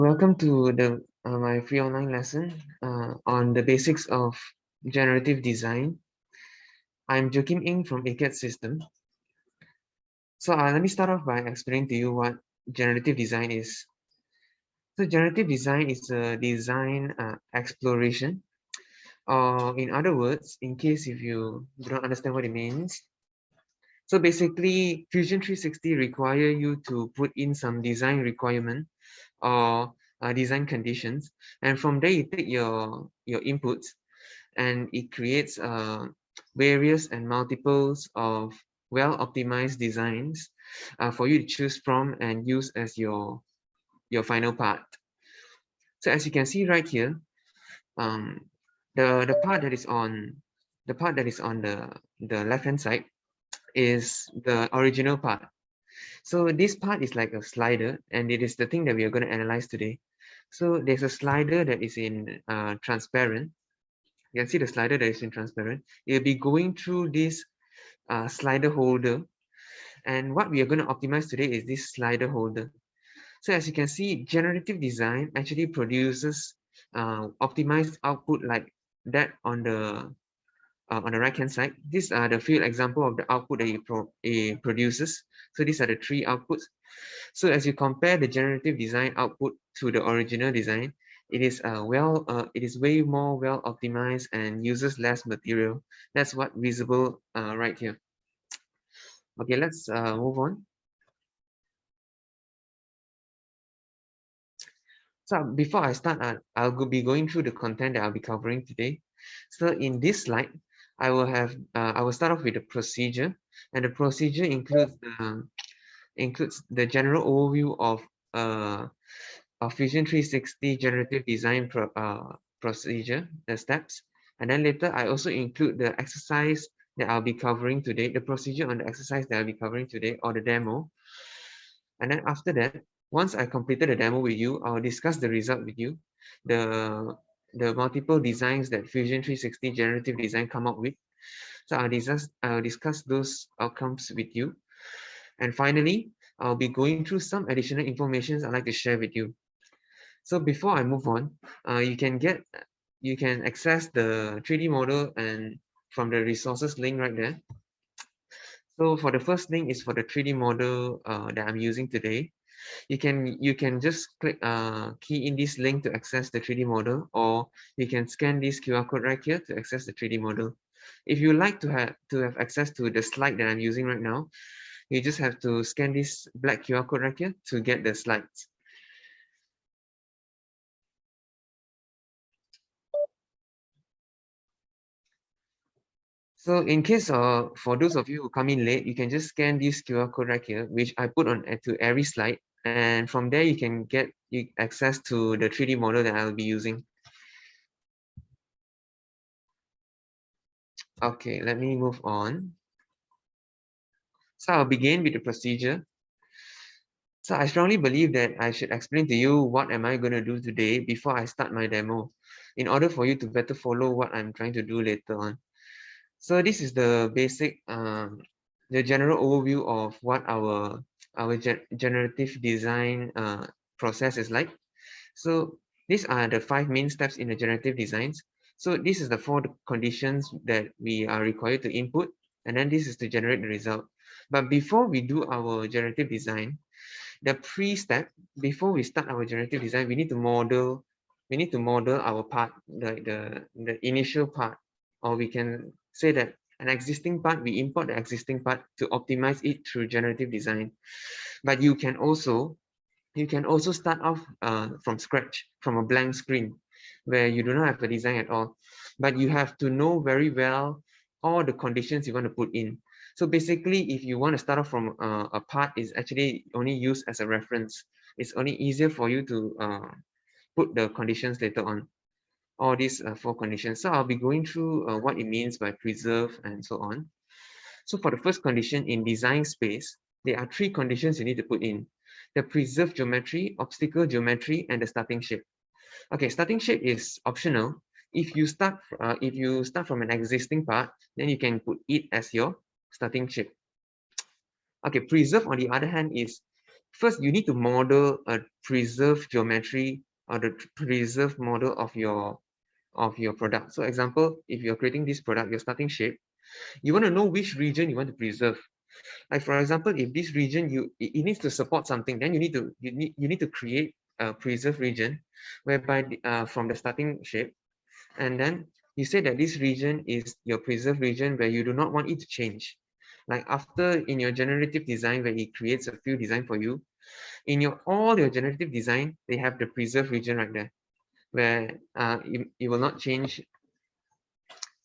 Welcome to my free online lesson on the basics of generative design. I'm Joakim Ng from acadsystems. So let me start off by explaining to you what generative design is. So generative design is a design exploration, or in other words, in case if you don't understand what it means. So basically, Fusion 360 require you to put in some design requirement or design conditions, and from there you take your inputs, and it creates various and multiples of well-optimized designs for you to choose from and use as your final part. So as you can see right here, the part that is on the left hand side is the original part. So this part is like a slider, and it is the thing that we are going to analyze today. So there's a slider that is in transparent. You can see the slider that is in transparent. It'll be going through this slider holder. And what we are going to optimize today is this slider holder. So as you can see, generative design actually produces optimized output like that on the right hand side. These are the few example of the output that it produces. So these are the three outputs. So as you compare the generative design output to the original design, it is it is way more well optimized and uses less material. That's what visible right here. Okay, let's move on. So before I start, I'll be going through the content that I'll be covering today. So in this slide, I will start off with the procedure, and the procedure includes the general overview of Fusion 360 generative design procedure, the steps. And then later, I also include the exercise that I'll be covering today, the procedure on the exercise that I'll be covering today, or the demo. And then after that, once I completed the demo with you, I'll discuss the result with you, the multiple designs that Fusion 360 generative design come up with. So I'll discuss those outcomes with you. And finally, I'll be going through some additional information I'd like to share with you. So before I move on, you can access the 3D model and from the resources link right there. So for the first link is for the 3D model that I'm using today. You can just click key in this link to access the 3D model, or you can scan this QR code right here to access the 3D model. If you like to have access to the slide that I'm using right now, you just have to scan this black QR code right here to get the slides. So in case for those of you who come in late, you can just scan this QR code right here, which I put on to every slide. And from there, you can get access to the 3D model that I'll be using. Okay, let me move on. So I'll begin with the procedure. So I strongly believe that I should explain to you what am I going to do today before I start my demo, in order for you to better follow what I'm trying to do later on. So this is the basic, the general overview of what our generative design process is like. So these are the 5 main steps in the generative designs. So this is the 4 conditions that we are required to input, and then this is to generate the result. But before we do our generative design, the pre-step, before we start our generative design, we need to model our part, the initial part, or we can say that an existing part, we import the existing part to optimize it through generative design. But you can also start off from scratch, from a blank screen, where you do not have a design at all, but you have to know very well all the conditions you want to put in. So basically, if you want to start off from a part, is actually only used as a reference. It's only easier for you to put the conditions later on, all these 4 conditions. So I'll be going through what it means by preserve and so on. So for the first condition in design space, there are 3 conditions you need to put in: the preserved geometry, obstacle geometry, and the starting shape. Okay, starting shape is optional. If you start from an existing part, then you can put it as your starting shape. Okay, preserve on the other hand is first you need to model a preserved geometry or the preserved model of your product. So example, if you're creating this product, your starting shape, you want to know which region you want to preserve. Like for example, if this region it needs to support something, then you need to create a preserved region whereby from the starting shape, and then you say that this region is your preserved region where you do not want it to change. Like after in your generative design, where it creates a few design for you, in all your generative design, they have the preserved region right there, where it will not change.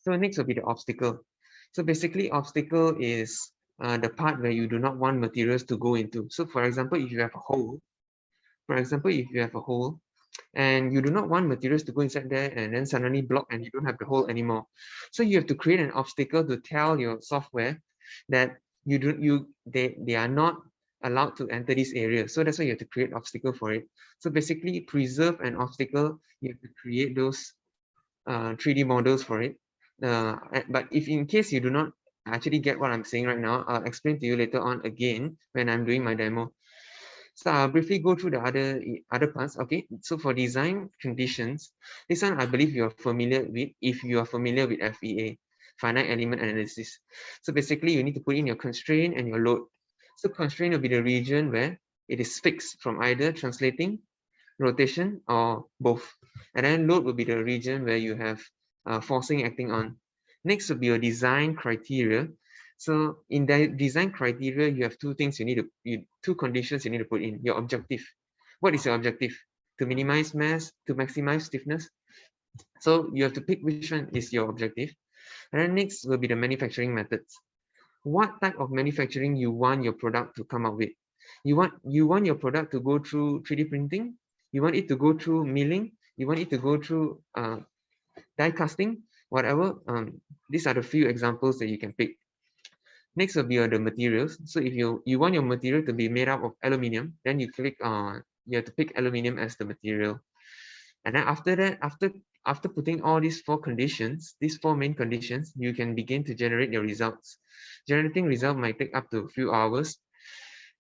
So next will be the obstacle. So basically, obstacle is the part where you do not want materials to go into. So for example, if you have a hole, and you do not want materials to go inside there and then suddenly block and you don't have the hole anymore. So you have to create an obstacle to tell your software that they are not allowed to enter this area. So that's why you have to create obstacle for it. So basically, preserve an obstacle, you have to create those 3D models for it. But if in case you do not actually get what I'm saying right now, I'll explain to you later on again when I'm doing my demo. So I'll briefly go through the other parts. Okay, so for design conditions, this one I believe you're familiar with if you are familiar with FEA, finite element analysis. So basically you need to put in your constraint and your load. So constraint will be the region where it is fixed from either translating, rotation, or both. And then load will be the region where you have forcing acting on. Next will be your design criteria. So in the design criteria, you have two things two conditions you need to put in. Your objective. What is your objective? To minimize mass, to maximize stiffness. So you have to pick which one is your objective. And then next will be the manufacturing methods. What type of manufacturing you want your product to come up with? You want your product to go through 3D printing? You want it to go through milling? You want it to go through die casting? Whatever. These are the few examples that you can pick. Next will be the materials. So if you want your material to be made up of aluminium, then you click on, you have to pick aluminium as the material. And then after that, after putting all these four main conditions, you can begin to generate your results. Generating result might take up to a few hours.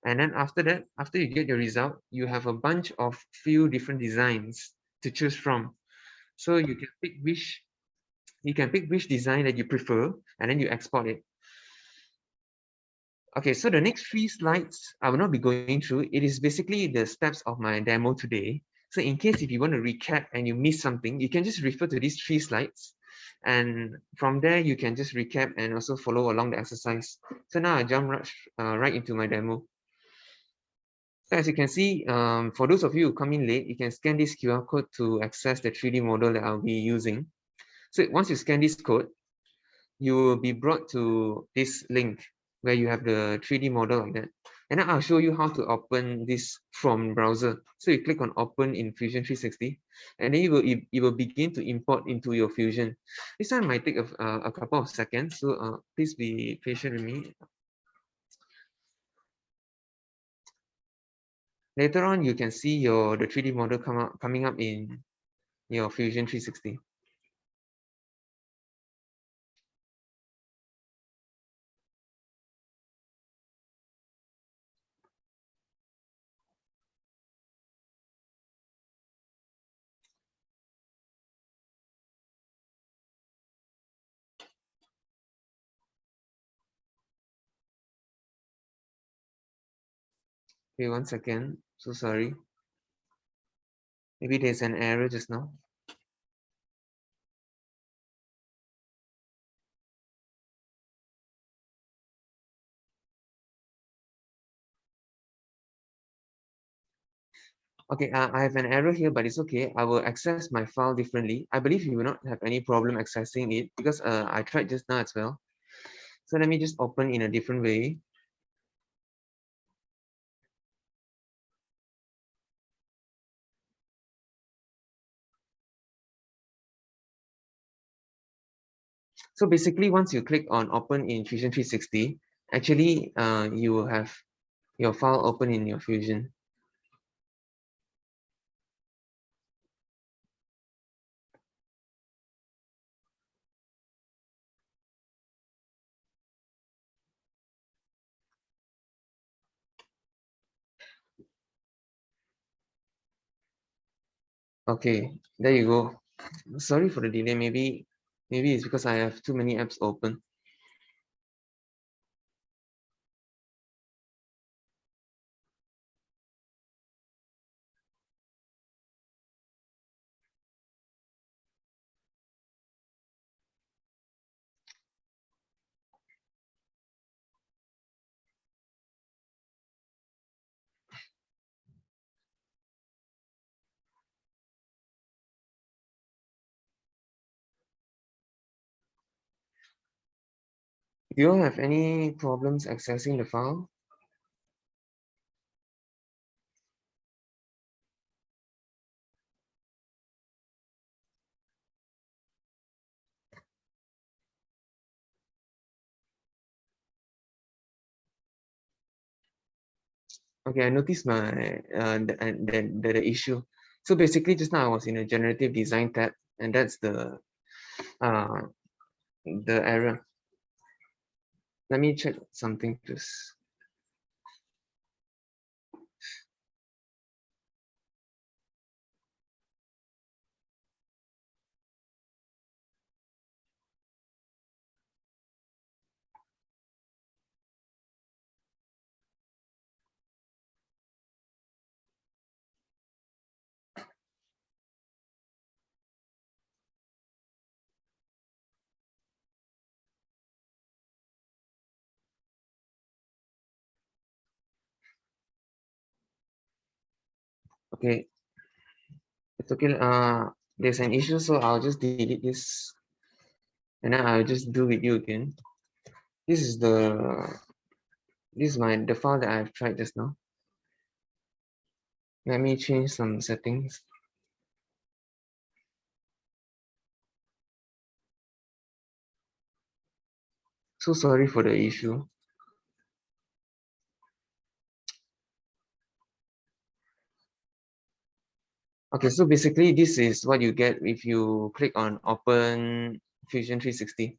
And then after that, after you get your result, you have a bunch of few different designs to choose from. So you can pick which design that you prefer, and then you export it. Okay, so the next 3 slides, I will not be going through. It is basically the steps of my demo today. So in case if you want to recap and you miss something, you can just refer to these 3 slides. And from there, you can just recap and also follow along the exercise. So now I jump right into my demo. So as you can see, for those of you who come in late, you can scan this QR code to access the 3D model that I'll be using. So once you scan this code, you will be brought to this link where you have the 3D model like that. And then I'll show you how to open this from browser. So you click on open in Fusion 360, and then it will begin to import into your Fusion. This one might take a couple of seconds, so please be patient with me. Later on, you can see the 3D model coming up in your Fusion 360. Okay, 1 second. So sorry. Maybe there's an error just now. Okay, I have an error here, but it's okay. I will access my file differently. I believe you will not have any problem accessing it because I tried just now as well. So let me just open in a different way. So basically, once you click on open in Fusion 360, actually you will have your file open in your Fusion. Okay, there you go. Sorry for the delay. Maybe it's because I have too many apps open. Do you all have any problems accessing the file? Okay, I noticed my the issue. So basically, just now I was in a generative design tab, and that's uh the error. Let me check something first. Okay, it's okay. There's an issue, so I'll just delete this, and then I'll just do with you again. This is the file that I've tried just now. Let me change some settings. So sorry for the issue. Okay, so basically this is what you get if you click on Open Fusion 360.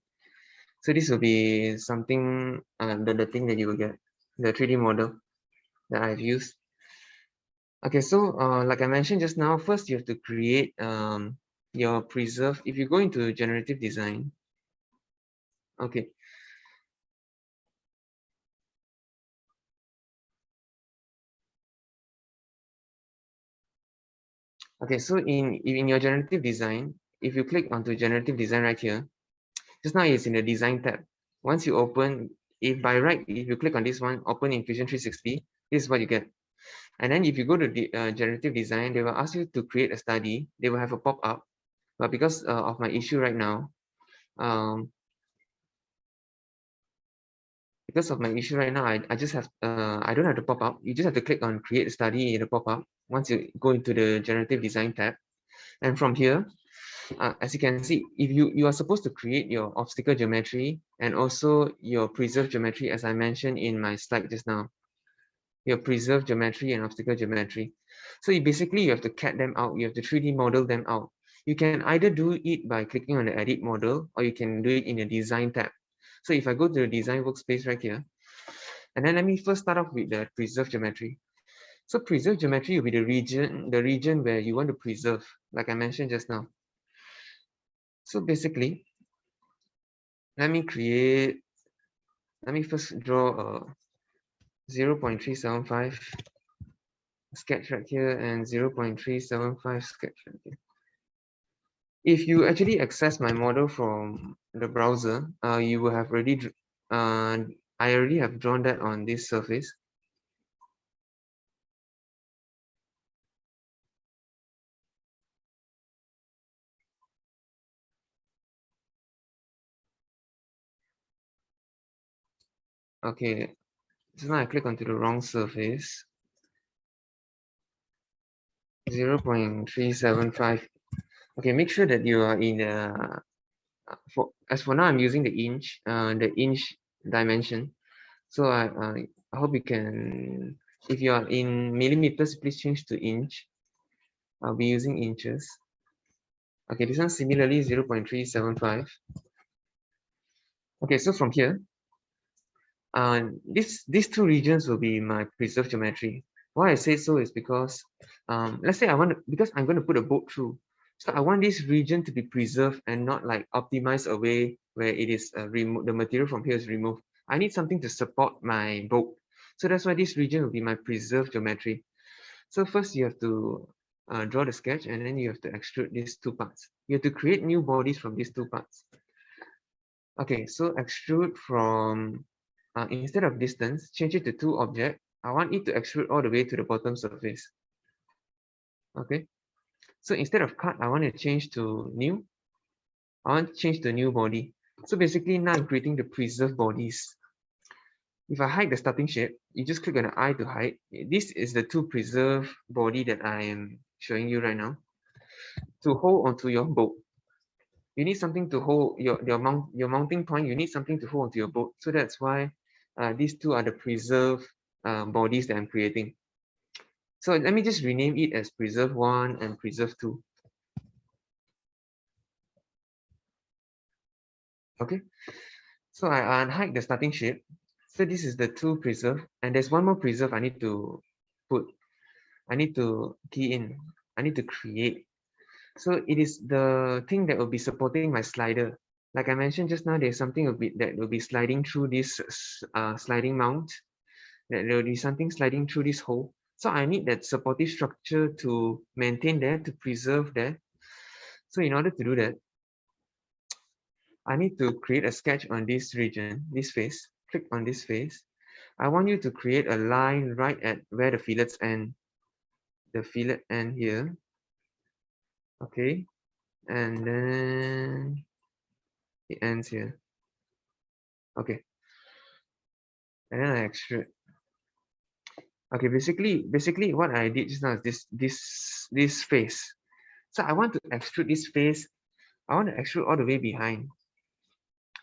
So this will be something, the thing that you will get, the 3D model that I've used. Okay, so like I mentioned just now, first you have to create your preserve. If you go into generative design, okay, okay, so in your generative design, if you click onto generative design right here, just now it's in the design tab. Once you open, if by right, if you click on this one, open in Fusion 360, this is what you get. And then if you go to generative design, they will ask you to create a study. They will have a pop-up, but because of my issue right now, um, I just have I don't have to pop up. You just have to click on create study in the pop-up once you go into the generative design tab. And from here, as you can see, if you are supposed to create your obstacle geometry and also your preserve geometry, as I mentioned in my slide just now, your preserve geometry and obstacle geometry. So you have to CAD them out. You have to 3D model them out. You can either do it by clicking on the edit model, or you can do it in the design tab. So if I go to the design workspace right here, and then let me first start off with the preserve geometry. So preserve geometry will be the region where you want to preserve, like I mentioned just now. So basically, let me first draw a 0.375 sketch right here and 0.375 sketch right here. If you actually access my model from the browser, you will have already, I already have drawn that on this surface. Okay, so now I click onto the wrong surface. 0.375. Okay, make sure that you are in as for now I'm using the inch dimension. So I hope you can, if you are in millimeters, please change to inch. I'll be using inches. Okay, this one similarly 0.375. Okay, so from here, these two regions will be my preserved geometry. Why I say so is because let's say because I'm going to put a bolt through. So I want this region to be preserved and not like optimized away where it is the material from here is removed. I need something to support my bolt. So that's why this region will be my preserved geometry. So first you have to draw the sketch, and then you have to extrude these two parts. You have to create new bodies from these two parts. Okay, so extrude from, instead of distance, change it to two object. I want it to extrude all the way to the bottom surface. Okay, so instead of cut, I want to change to new. I want to change to new body. So basically now I'm creating the preserved bodies. If I hide the starting shape, you just click on the eye to hide. This is the two preserved body that I am showing you right now. To hold onto your bolt, you need something to hold your mounting point. You need something to hold onto your bolt. So that's why these two are the preserved bodies that I'm creating. So let me just rename it as preserve 1 and preserve 2. Okay, so I unhide the starting shape. So this is the two preserve, and there's one more preserve I need to key in. I need to create. So it is the thing that will be supporting my slider. Like I mentioned just now, there's something that will be sliding through this sliding mount. That there will be something sliding through this hole. So I need that supportive structure to maintain that, to preserve that. So in order to do that, I need to create a sketch on this region, this face. Click on this face. I want you to create a line right at where the fillets end. The fillet end here. Okay. And then it ends here. Okay. And then I extrude. Okay, basically what I did just now is this face. So I want to extrude this face. I want to extrude all the way behind.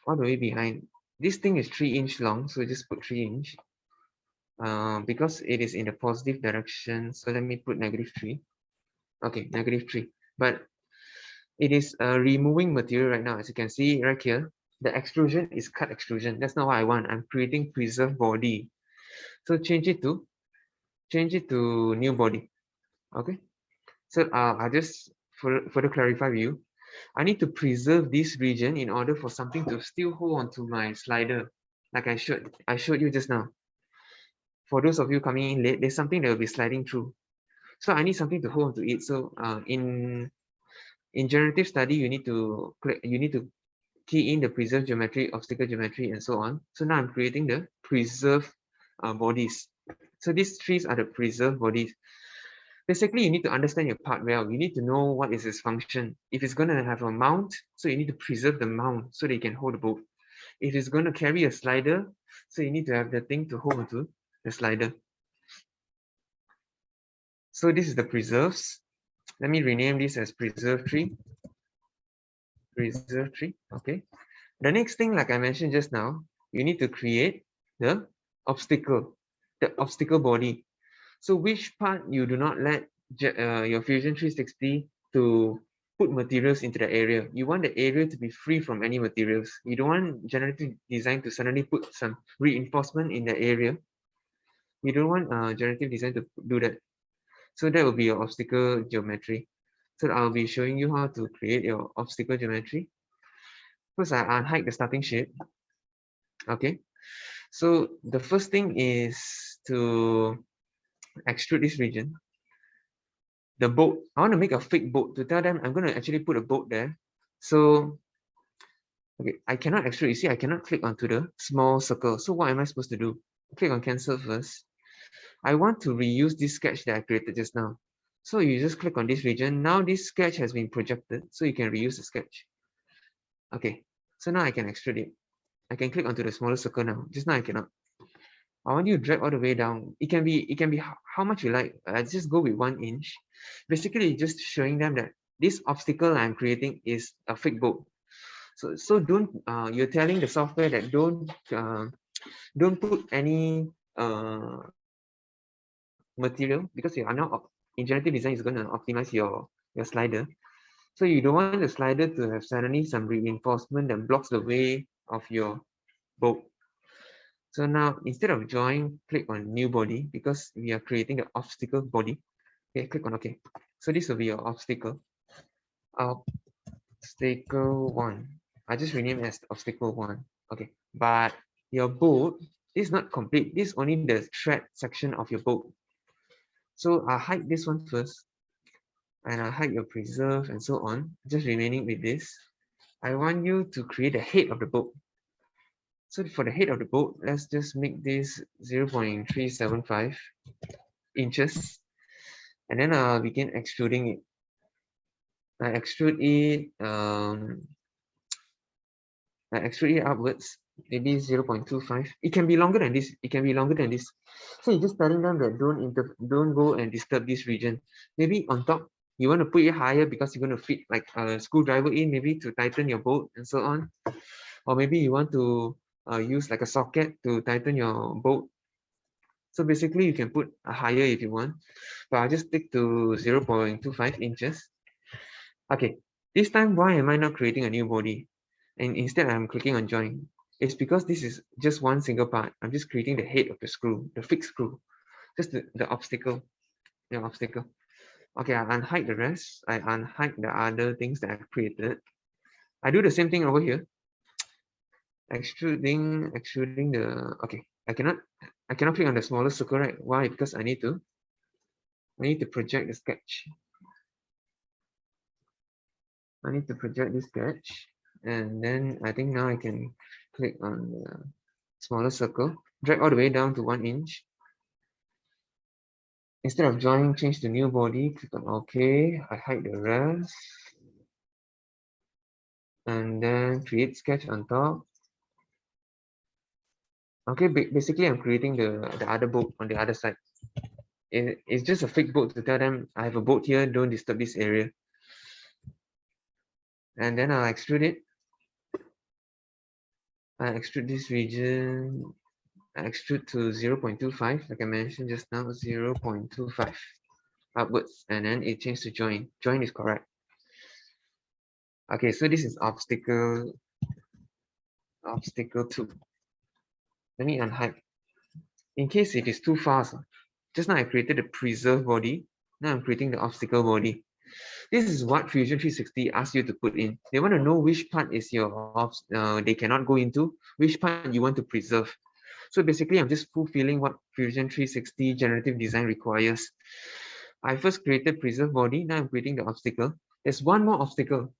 All the way behind. This thing is 3" long, so just put 3". Because it is in the positive direction, so let me put -3. Okay, -3. But it is removing material right now. As you can see right here, the extrusion is cut extrusion. That's not what I want. I'm creating preserved body. So change it to new body. Okay. So I just further clarify with you. I need to preserve this region in order for something to still hold on to my slider, like I showed you just now. For those of you coming in late, there's something that will be sliding through. So I need something to hold on to it. So in generative study, you need to key in the preserved geometry, obstacle geometry, and so on. So now I'm creating the preserved bodies. So these trees are the preserved bodies. Basically, you need to understand your part well. You need to know what is its function. If it's going to have a mount, so you need to preserve the mount so that you can hold the bolt. If it's going to carry a slider, so you need to have the thing to hold onto the slider. So this is the preserves. Let me rename this as preserve tree. Preserve tree. Okay. The next thing, like I mentioned just now, you need to create the obstacle body. So which part you do not let your Fusion 360 to put materials into the area. You want the area to be free from any materials. You don't want generative design to suddenly put some reinforcement in the area. You don't want generative design to do that. So that will be your obstacle geometry. So I'll be showing you how to create your obstacle geometry. First, I unhide the starting shape. Okay. So the first thing is to extrude this region. The bolt, I want to make a fake bolt to tell them I'm going to actually put a bolt there. So, okay, I cannot extrude. You see, I cannot click onto the small circle. So what am I supposed to do? Click on cancel first. I want to reuse this sketch that I created just now. So you just click on this region. Now this sketch has been projected, so you can reuse the sketch. Okay, so now I can extrude it. I can click onto the smaller circle now. Just now I cannot. I want you to drag all the way down. It can be how much you like. Just go with 1 inch. Basically, just showing them that this obstacle I'm creating is a fake bolt. So don't you're telling the software that don't put any material, because you are now in generative design is going to optimize your slider. So you don't want the slider to have suddenly some reinforcement that blocks the way of your bolt. So now instead of join, click on new body because we are creating the obstacle body. Okay, click on OK. So this will be your obstacle. Obstacle 1. I just rename it as obstacle 1. Okay, but your boat is not complete. This is only the thread section of your boat. So I'll hide this one first, and I'll hide your preserve and so on. Just remaining with this. I want you to create the head of the boat. So for the head of the boat, let's just make this 0.375 inches, and then I'll begin extruding it. I extrude it upwards, maybe 0.25. It can be longer than this. It can be longer than this. So you're just telling them that don't go and disturb this region. Maybe on top, you want to put it higher because you're going to fit like a screwdriver in, maybe to tighten your bolt and so on. Or maybe you want to use like a socket to tighten your bolt. So basically, you can put a higher if you want, but I'll just stick to 0.25 inches. Okay, this time, why am I not creating a new body? And instead I'm clicking on join. It's because this is just one single part. I'm just creating the head of the screw, the fixed screw, just the obstacle, the obstacle. Okay, I unhide the rest. I unhide the other things that I've created. I do the same thing over here. Extruding the, okay, I cannot click on the smaller circle, right? Why? Because I need to project the sketch. I need to project this sketch, and then I think now I can click on the smaller circle, drag all the way down to 1 inch. Instead of join, change to new body, click on OK. I hide the rest, and then create sketch on top. Okay, basically I'm creating the other boat on the other side. It's just a fake boat to tell them I have a boat here, don't disturb this area. And then I'll extrude it. I extrude this region. I extrude to 0.25, like I mentioned just now, 0.25 upwards, and then it changed to join. Join is correct. Okay, so this is obstacle 2. Let me unhide. In case it is too fast, just now I created the preserve body. Now I'm creating the obstacle body. This is what Fusion 360 asks you to put in. They want to know which part is they cannot go into, which part you want to preserve. So basically, I'm just fulfilling what Fusion 360 generative design requires. I first created preserve body. Now I'm creating the obstacle. There's one more obstacle.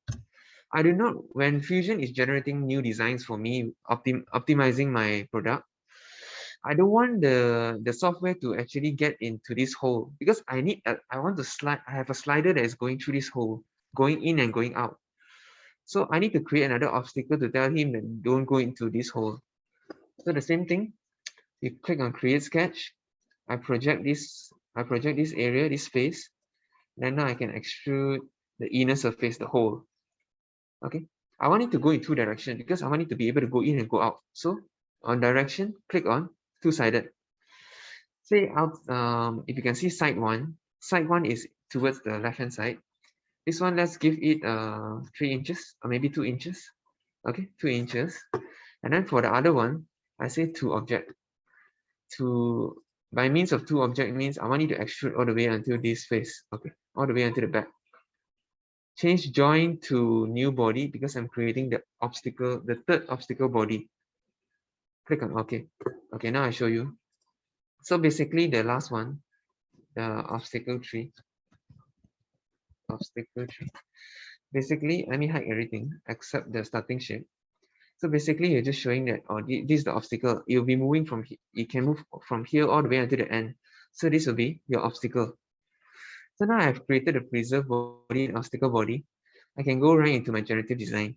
I do not, when Fusion is generating new designs for me, optimizing my product, I don't want the software to actually get into this hole because I want to slide. I have a slider that is going through this hole, going in and going out. So I need to create another obstacle to tell him that don't go into this hole. So the same thing, you click on create sketch. I project this area, this space. Then now I can extrude the inner surface, the hole. Okay. I want it to go in 2 directions because I want it to be able to go in and go out. So on direction, click on two-sided. Say out, if you can see side one is towards the left hand side. This one, let's give it 3 inches or maybe 2 inches. Okay, 2 inches. And then for the other one, I say to object. By means of to object means I want you to extrude all the way until this face. Okay, all the way until the back. Change join to new body because I'm creating the third obstacle body. Click on OK. Okay, now I show you. So basically the last one, the obstacle 3. Basically, let me hide everything except the starting shape. So basically, you're just showing that this is the obstacle. You'll be moving from here. You can move from here all the way until the end. So this will be your obstacle. So now I've created a preserve body and obstacle body. I can go right into my generative design.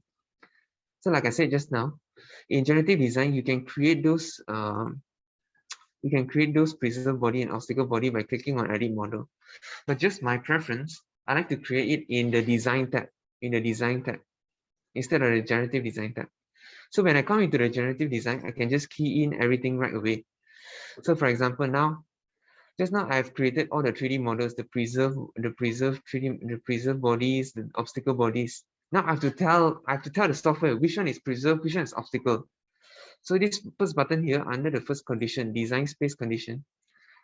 So like I said just now, in generative design, you can create those preserve body and obstacle body by clicking on edit model. But just my preference, I like to create it in the design tab, instead of the generative design tab. So when I come into the generative design, I can just key in everything right away. So for example, just now I've created all the 3D models, the preserve bodies, the obstacle bodies. Now I have to tell the software which one is preserve, which one is obstacle. So this first button here, under the first condition, design space condition,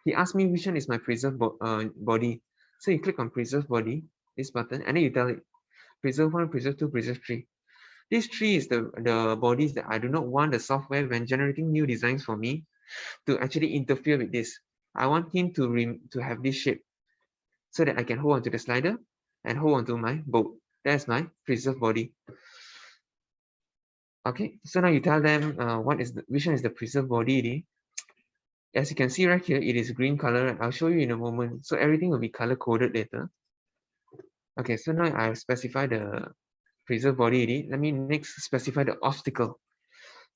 he asked me which one is my preserve body. So you click on preserve body, this button, and then you tell it preserve 1, preserve 2, preserve 3. These 3 is the bodies that I do not want the software when generating new designs for me to actually interfere with this. I want him to have this shape so that I can hold on to the slider and hold on to my bolt. That's my preserve body. Okay, so now you tell them which one is the preserve body. As you can see right here, it is green color. I'll show you in a moment. So everything will be color coded later. Okay, so now I've specified the preserve body. Let me next specify the obstacle.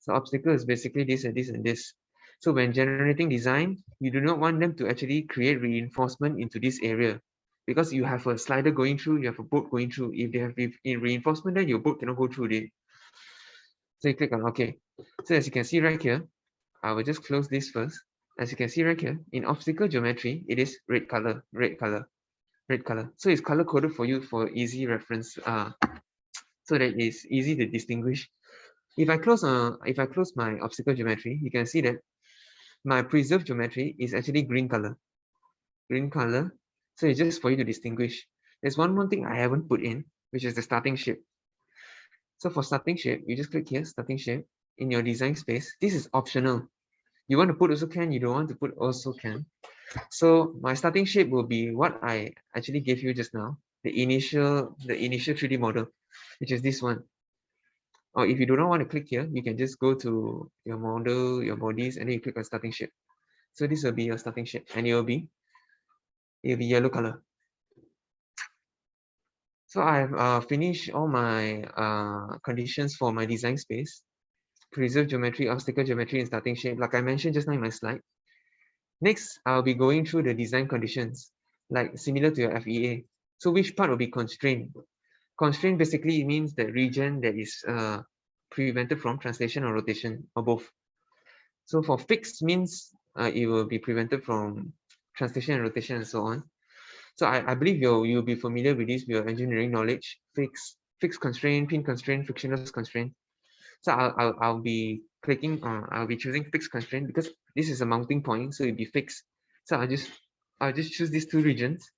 So obstacle is basically this and this and this. So when generating design, you do not want them to actually create reinforcement into this area because you have a slider going through, you have a bolt going through. If they have reinforcement, then your bolt cannot go through it. So you click on OK. So as you can see right here, I will just close this first. As you can see right here, in obstacle geometry, it is red color, red color, red color. So it's color coded for you for easy reference, so that it's easy to distinguish. If I close my obstacle geometry, you can see that my preserved geometry is actually green color. Green color. So it's just for you to distinguish. There's one more thing I haven't put in, which is the starting shape. So for starting shape, you just click here, starting shape, in your design space. This is optional. You want to put also can, you don't want to put also can. So my starting shape will be what I actually gave you just now, the initial 3D model, which is this one. Or if you do not want to click here, you can just go to your model, your bodies, and then you click on starting shape. So this will be your starting shape, and it'll be yellow color. So I've finished all my conditions for my design space, preserve geometry, obstacle geometry, and starting shape, like I mentioned just now in my slide. Next, I'll be going through the design conditions, like similar to your FEA. So which part will be constrained? Constraint basically means the region that is prevented from translation or rotation, or both. So for fixed means it will be prevented from translation and rotation and so on. So I believe you'll be familiar with this with your engineering knowledge. Fixed constraint, pin constraint, frictionless constraint. So I'll be clicking on, I'll be choosing fixed constraint because this is a mounting point, so it'll be fixed. So I'll just choose these two regions,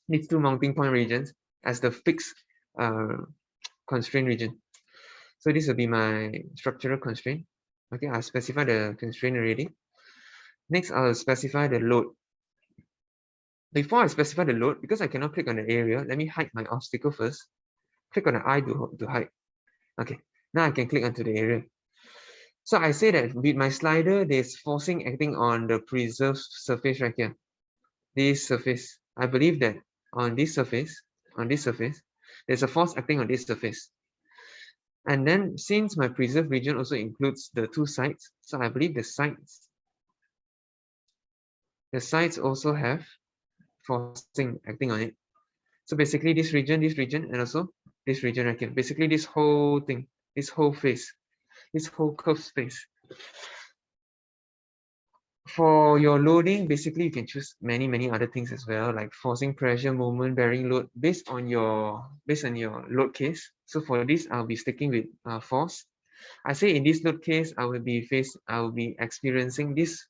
these two mounting point regions as the fixed constraint region. So this will be my structural constraint. Okay, I'll specify the constraint already. Next, I'll specify the load. Before I specify the load, because I cannot click on the area, let me hide my obstacle first. Click on the eye to hide. Okay, now I can click onto the area. So I say that with my slider, there's forcing acting on the preserved surface right here. This surface. I believe that on this surface, there's a force acting on this surface. And then since my preserved region also includes the two sides, so I believe the sides also have forcing acting on it. So basically this region, and also this region right here. Basically this whole thing, this whole face, this whole curved space. For your loading, basically you can choose many other things as well, like forcing pressure, moment, bearing load, based on your load case. So for this, I'll be sticking with force. I say in this load case, I will be experiencing this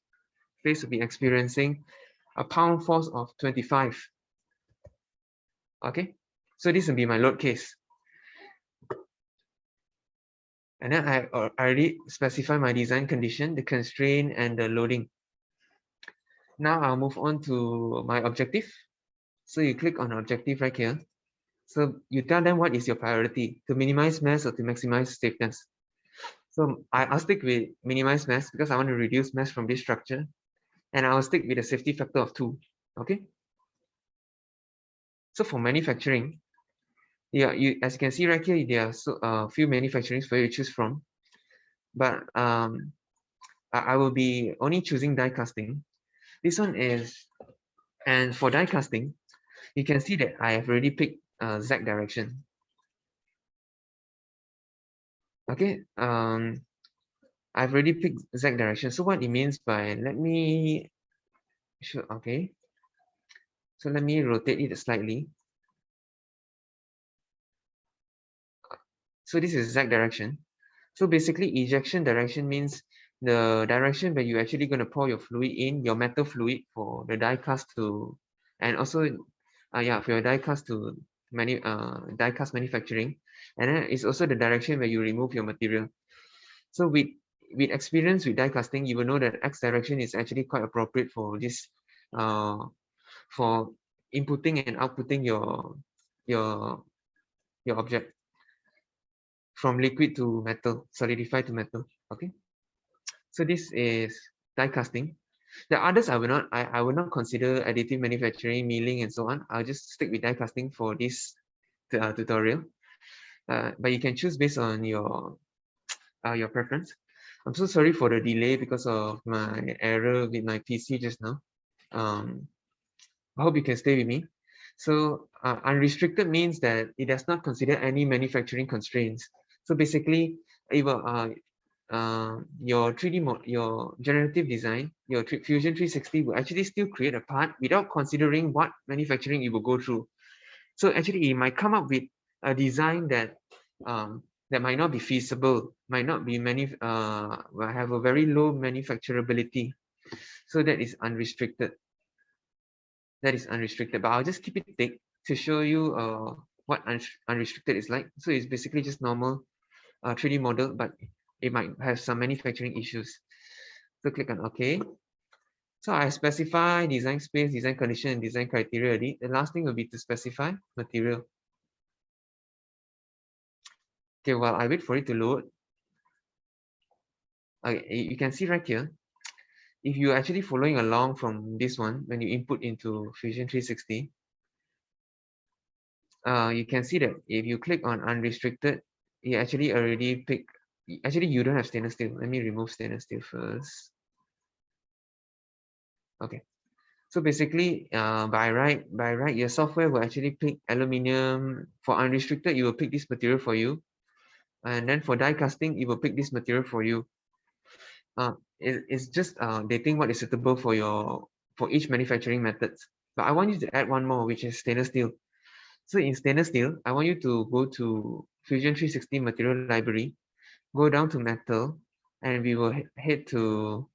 face will be experiencing a pound force of 25. Okay, so this will be my load case. And then I already specify my design condition, the constraint, and the loading. Now I'll move on to my objective. So you click on objective right here. So you tell them what is your priority, to minimize mass or to maximize stiffness. So I'll stick with minimize mass because I want to reduce mass from this structure. And I'll stick with a safety factor of 2. Okay. So for manufacturing, yeah, as you can see right here, there are few manufacturings for you to choose from. But I will be only choosing die casting. This one is, and for die casting, you can see that I have already picked Z direction. Okay, I've already picked Z direction. So what it means by, let me show, okay. So let me rotate it slightly. So this is Z direction. So basically, ejection direction means the direction where you're actually going to pour your fluid in, your metal fluid for the die cast to, and also, for your die cast to die cast manufacturing, and then it's also the direction where you remove your material. So with experience with die casting, you will know that X direction is actually quite appropriate for this, for inputting and outputting your your object from liquid to metal, solidified to metal. Okay. So this is die casting. The others I will not consider additive manufacturing, milling, and so on. I'll just stick with die casting for this tutorial. But you can choose based on your preference. I'm so sorry for the delay because of my error with my PC just now. I hope you can stay with me. So unrestricted means that it does not consider any manufacturing constraints. So basically, it will, your 3D your generative design, your Fusion 360 will actually still create a part without considering what manufacturing it will go through. So actually, it might come up with a design that that might not be feasible, might not be will have a very low manufacturability. So that is unrestricted. That is unrestricted, but I'll just keep it thick to show you what unrestricted is like. So it's basically just normal 3D model, but it might have some manufacturing issues. So click on OK. So I specify design space, design condition, and design criteria already. The last thing will be to specify material. Okay, while I wait for it to load, okay, you can see right here, if you're actually following along from this one, when you input into Fusion 360, you can see that if you click on unrestricted, you actually already pick, actually you don't have stainless steel. Let me remove stainless steel first. Okay. So basically, by right, your software will actually pick aluminium. For unrestricted, it will pick this material for you. And then for die casting, it will pick this material for you. It's just they think what is suitable for each manufacturing methods. But I want you to add one more, which is stainless steel. So in stainless steel, I want you to go to Fusion 360 material library, go down to metal, and we will head to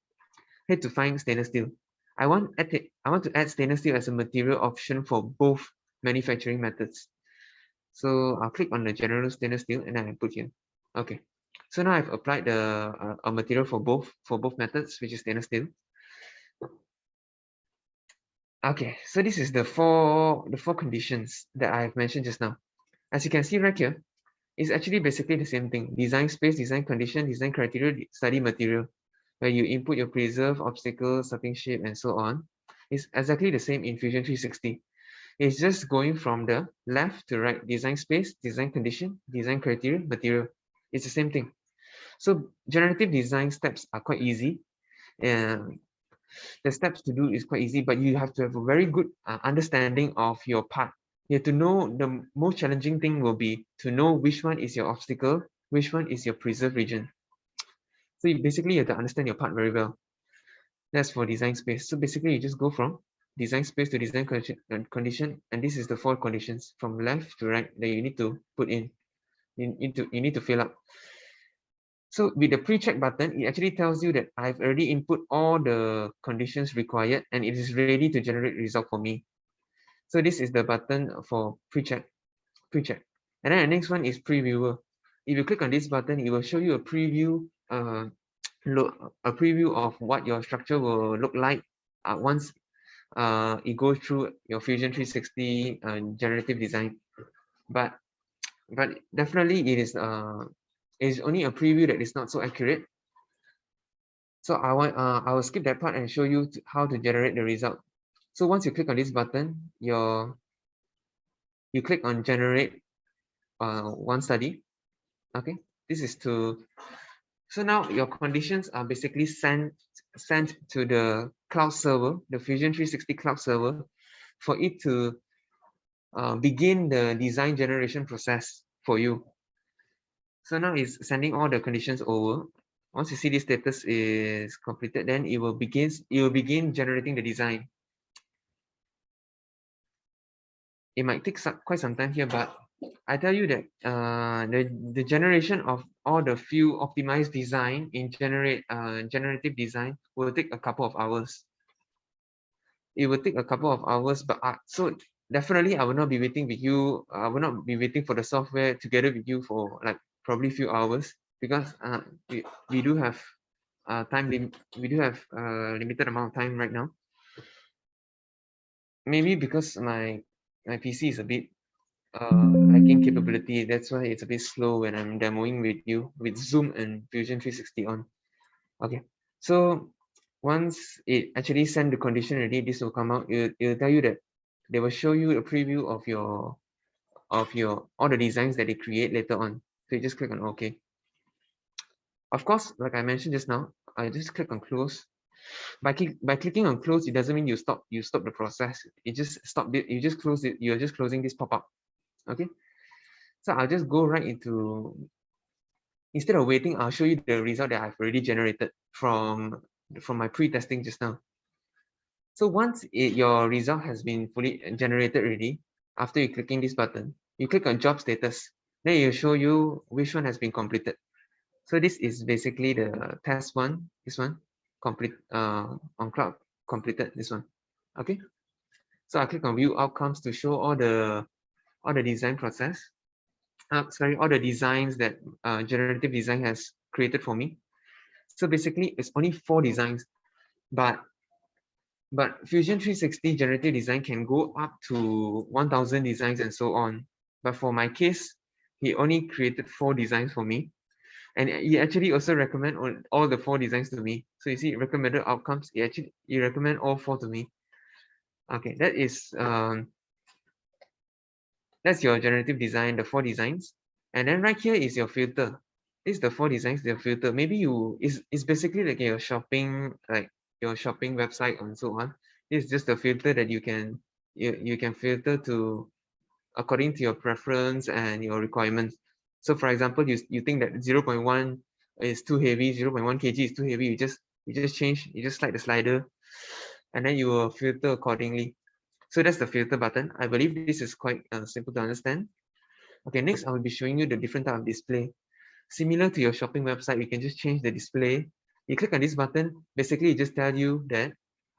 find stainless steel. I want to add stainless steel as a material option for both manufacturing methods. So I'll click on the general stainless steel and then I put here. Okay. So now I've applied the a material for both methods, which is stainless steel. Okay, so this is the four conditions that I've mentioned just now. As you can see right here, it's actually basically the same thing. Design space, design condition, design criteria, study material, where you input your preserve, obstacle, starting shape, and so on. It's exactly the same in Fusion 360. It's just going from the left to right, design space, design condition, design criteria, material. It's the same thing. So generative design steps are quite easy. And the steps to do is quite easy, but you have to have a very good understanding of your part. You have to know, the most challenging thing will be to know which one is your obstacle, which one is your preserve region. So basically you have to understand your part very well. That's for design space. So basically you just go from design space to design condition, and this is the 4 conditions from left to right that you need to put in. You need to fill up. So with the pre-check button, it actually tells you that I've already input all the conditions required and it is ready to generate result for me. So this is the button for pre-check. And then the next one is previewer. If you click on this button, it will show you a preview, a preview of what your structure will look like once it goes through your Fusion 360 generative design. But definitely it is only a preview that is not so accurate. So I will skip that part and show you how to generate the result. So once you click on this button, you click on generate one study. Okay, this is to, so now your conditions are basically sent to the cloud server, the Fusion 360 cloud server, for it to begin the design generation process for you. So now it's sending all the conditions over. Once you see this status is completed, then it will begin generating the design. It might take quite some time here, but I tell you that the generation of all the few optimized design in generative design will take a couple of hours. It will take a couple of hours, but so definitely I will not be waiting with you. I will not be waiting for the software together with you for like probably few hours, because we do have we do have limited amount of time right now. Maybe because my PC is a bit lacking capability. That's why it's a bit slow when I'm demoing with you with Zoom and Fusion 360 on. Okay, so once it actually send the condition already, this will come out. It'll tell you that they will show you a preview of your all the designs that they create later on. So you just click on OK. Of course, like I mentioned just now, I just click on close. By clicking on close, it doesn't mean you stop the process. You just stop it. You just close it. You're just closing this pop-up. Okay. So I'll just go right into, instead of waiting, I'll show you the result that I've already generated from my pre-testing just now. So once your result has been fully generated already, after you clicking this button, you click on job status. Then it will show you which one has been completed. So this is basically the test one, this one, complete on cloud, completed this one. Okay. So I click on view outcomes to show all the design process. Sorry, all the designs that generative design has created for me. So basically it's only 4 designs, but Fusion 360 generative design can go up to 1000 designs and so on. But for my case, he only created 4 designs for me. And he actually also recommend all the 4 designs to me. So you see recommended outcomes, he recommend all 4 to me. Okay, that is that's your generative design, the 4 designs. And then right here is your filter. This is the 4 designs, the filter. Maybe it's basically like your shopping, like your shopping website and so on. This is just the filter that you can filter to according to your preference and your requirements. So for example, you think that 0.1 is too heavy, 0.1 kg is too heavy, you just change, you just slide the slider, and then you will filter accordingly. So that's the filter button. I believe this is quite simple to understand. Okay, next I will be showing you the different type of display. Similar to your shopping website, you can just change the display. You click on this button, basically it just tells you that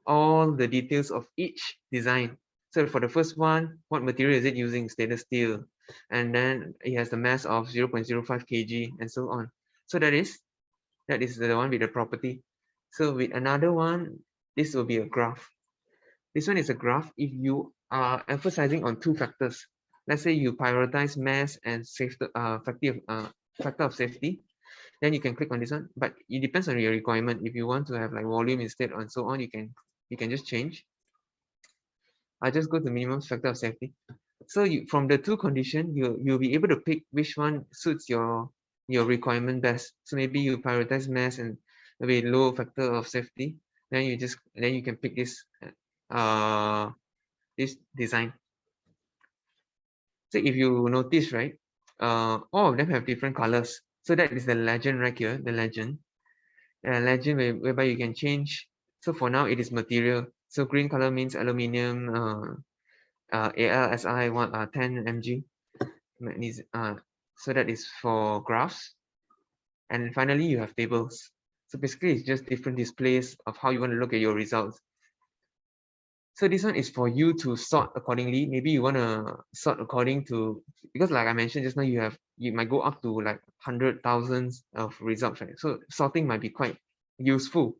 all the details of each design. So for the first one, what material is it using? Stainless steel. And then it has the mass of 0.05 kg and so on. So that is the one with the property. So with another one, this will be a graph. This one is a graph if you are emphasizing on 2 factors. Let's say you prioritize mass and safety, factor of safety, then you can click on this one. But it depends on your requirement. If you want to have like volume instead and so on, you can just change. I just go to minimum factor of safety. So from the 2 conditions, you'll be able to pick which one suits your requirement best. So maybe you prioritize mass and maybe low factor of safety. Then you can pick this this design. So if you notice, right, all of them have different colors. So that is the legend right here, the legend. Legend whereby you can change. So for now, it is material. So green color means aluminium, ALSI 10 mg. Magnesium. So that is for graphs. And finally, you have tables. So basically, it's just different displays of how you want to look at your results. So this one is for you to sort accordingly. Maybe you want to sort according to, because like I mentioned just now, you might go up to like 100,000 of results, right? So sorting might be quite useful.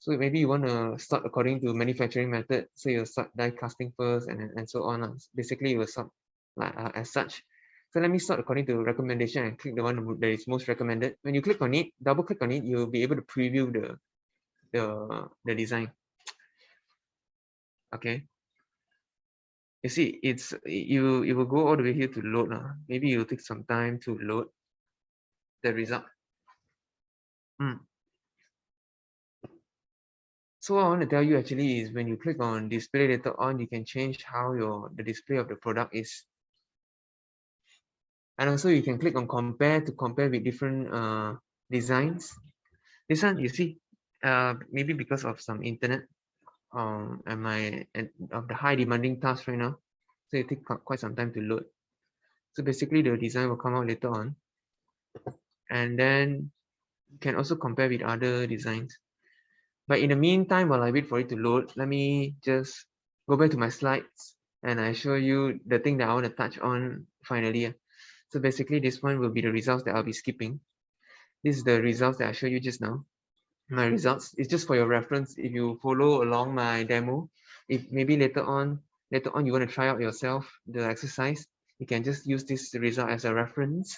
So maybe you want to sort according to manufacturing method. So you sort die casting first and so on. Basically, you will sort like as such. So let me sort according to recommendation and click the one that is most recommended. When you click on it, double click on it, you'll be able to preview the design. Okay. You see, it will go all the way here to load. Maybe it will take some time to load the result. So what I want to tell you actually is when you click on display later on, you can change how the display of the product is. And also you can click on compare to compare with different designs. This one, you see, maybe because of some internet and of the high demanding task right now, so it takes quite some time to load. So basically the design will come out later on. And then you can also compare with other designs. But in the meantime, while I wait for it to load, let me just go back to my slides and I show you the thing that I want to touch on finally. So basically this one will be the results that I'll be skipping. This is the results that I showed you just now. My results is just for your reference. If you follow along my demo, if maybe later on you want to try out yourself the exercise, you can just use this result as a reference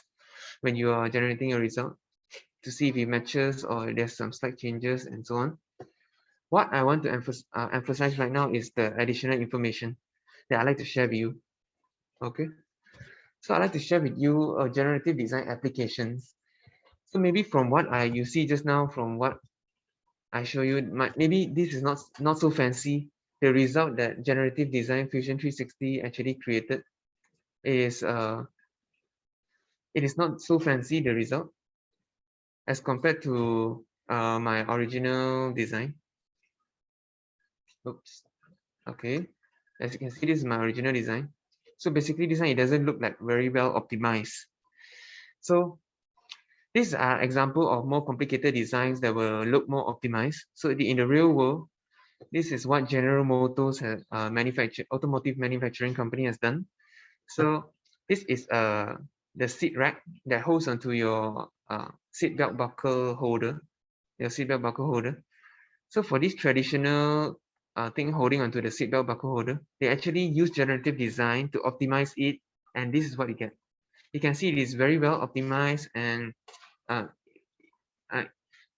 when you are generating a result to see if it matches or there's some slight changes and so on. What I want to emphasize right now is the additional information that I like to share with you. Okay, so I'd like to share with you generative design applications. So maybe from what you see just now, from what I show you, maybe this is not so fancy. The result that Generative Design Fusion 360 actually created is it is not so fancy, the result, as compared to my original design. Oops. Okay, as you can see, this is my original design. So basically this one, it doesn't look like very well optimized. So these are example of more complicated designs that will look more optimized. So in the real world, this is what General Motors has automotive manufacturing company has done. So this is the seat rack that holds onto your seat belt buckle holder, So for this traditional thing holding onto the seatbelt buckle holder, they actually use generative design to optimize it, and this is what you get. You can see it is very well optimized, and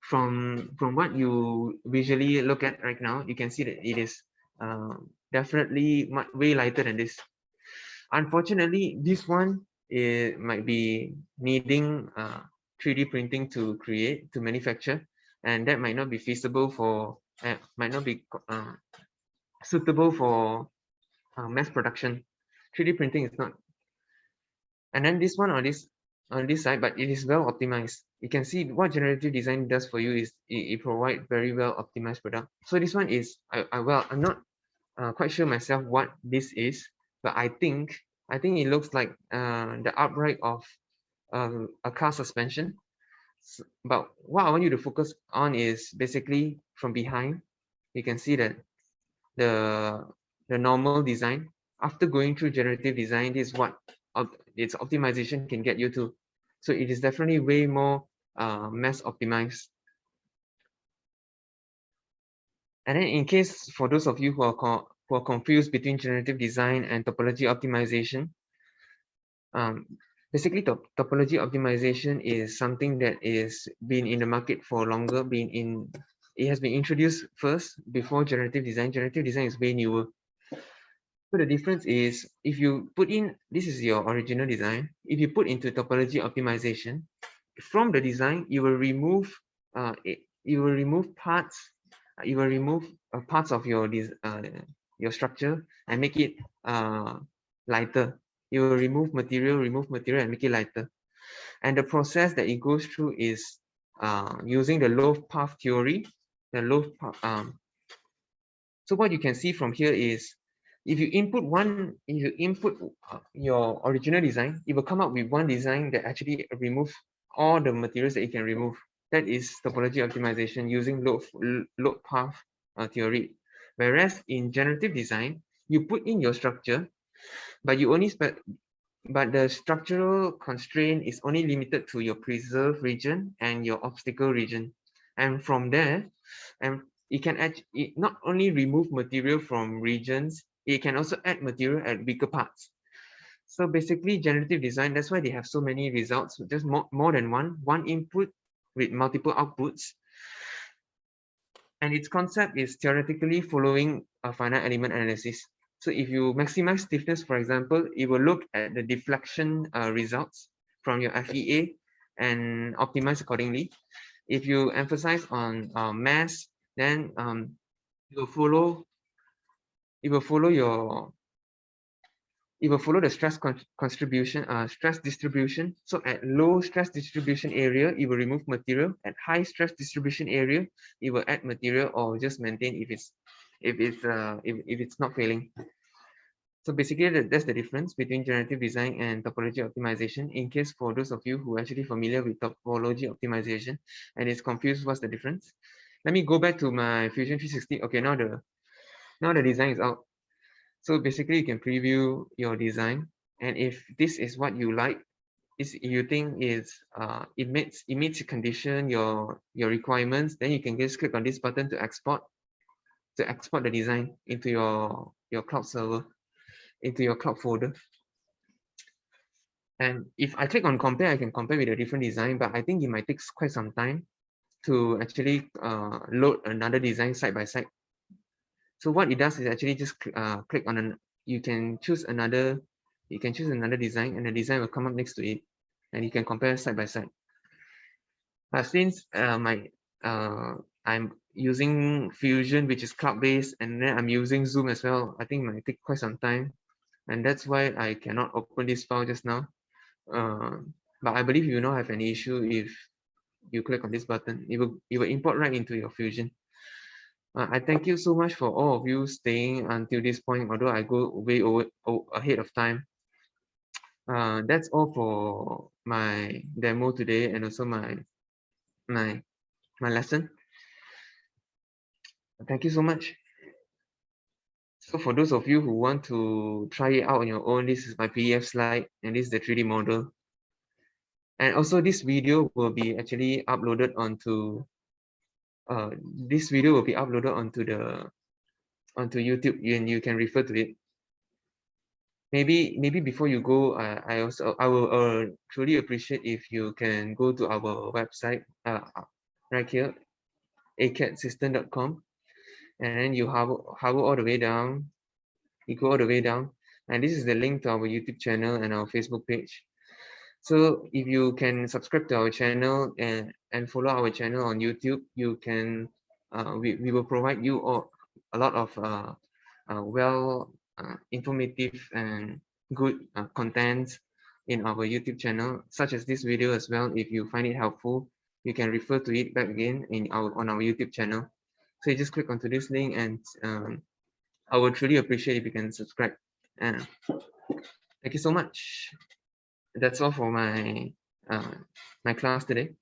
from what you visually look at right now, you can see that it is definitely way lighter than this. Unfortunately, this one might be needing 3D printing to manufacture, and that might not be feasible for might not be suitable for mass production. 3D printing is not. And then this one on this side, but it is well optimized. You can see what generative design does for you is it provides very well optimized product. So this one is I'm not quite sure myself what this is, but I think it looks like the upright of a car suspension. But what I want you to focus on is basically from behind. You can see that the normal design, after going through generative design, this is what its optimization can get you to. So it is definitely way more mass optimized. And then in case for those of you who are confused between generative design and topology optimization, basically topology optimization is something that is been in the market for longer, it has been introduced first before generative design. Generative design is way newer. So the difference is, if you put in, this is your original design, if you put into topology optimization, from the design, you will remove parts, parts of your structure and make it lighter. You will remove material and make it lighter. And the process that it goes through is using the loaf path theory. So what you can see from here is, if you input your original design, it will come up with one design that actually removes all the materials that you can remove. That is topology optimization using load path theory. Whereas in generative design, you put in your structure, but the structural constraint is only limited to your preserve region and your obstacle region. And from there, it can not only remove material from regions, it can also add material at weaker parts. So basically, generative design, that's why they have so many results, just more than one input with multiple outputs. And its concept is theoretically following a finite element analysis. So if you maximize stiffness, for example, it will look at the deflection results from your FEA and optimize accordingly. If you emphasize on mass, then it will follow the stress distribution. So at low stress distribution area, it will remove material. At high stress distribution area, it will add material or just maintain if it's not failing. So basically, that's the difference between generative design and topology optimization. In case for those of you who are actually familiar with topology optimization and is confused what's the difference, let me go back to my Fusion 360. Okay, now the design is out. So basically, you can preview your design, and if this is what you like, is you think is it meets your condition, your requirements, then you can just click on this button to export the design into your cloud server, into your cloud folder. And if I click on compare, I can compare with a different design, but I think it might take quite some time to actually load another design side by side. So what it does is actually just click on you can choose another design, and the design will come up next to it, and you can compare side by side. But since I'm using Fusion, which is cloud-based, and then I'm using Zoom as well, I think it might take quite some time, and that's why I cannot open this file just now. But I believe you will not have any issue if you click on this button. It will import right into your Fusion. I thank you so much for all of you staying until this point, although I go way ahead of time. That's all for my demo today, and also my lesson. Thank you so much. So for those of you who want to try it out on your own, this is my PDF slide, and this is the 3D model. And also this video will be actually uploaded onto onto YouTube, and you can refer to it. Maybe before you go, I will truly appreciate if you can go to our website right here, acadsystems.com, and then you hover all the way down. You go all the way down, and this is the link to our YouTube channel and our Facebook page. So if you can subscribe to our channel and follow our channel on YouTube, you can we will provide you a lot of informative and good contents in our YouTube channel, such as this video as well. If you find it helpful, you can refer to it back again on our YouTube channel. So you just click onto this link, and I would truly appreciate if you can subscribe. And thank you so much. That's all for my my class today.